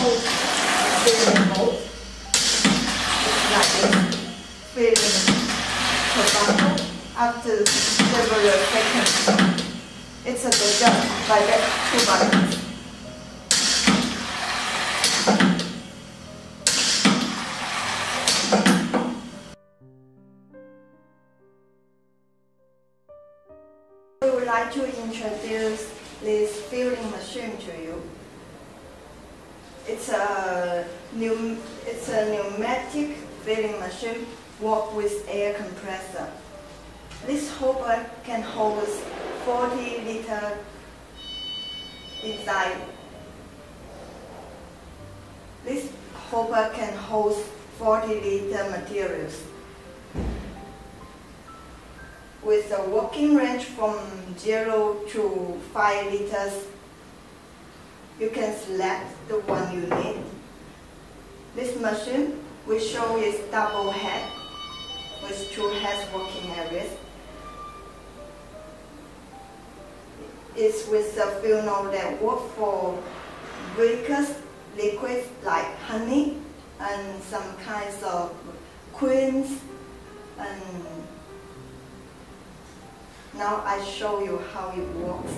holds filling mode. It's like this. Filling per bundle after several seconds. It's adjusted by the 2 buttons. We would like to introduce this filling machine to you. It's a pneumatic filling machine, work with air compressor. This hopper can hold 40 liters inside. This hopper can hold 40-liter materials. With a working range from 0 to 5 liters, you can select the one you need. This machine will show its double head with 2 heads working areas. It's with a funnel that works for viscous liquids like honey and some kinds of creams. And now I show you how it works.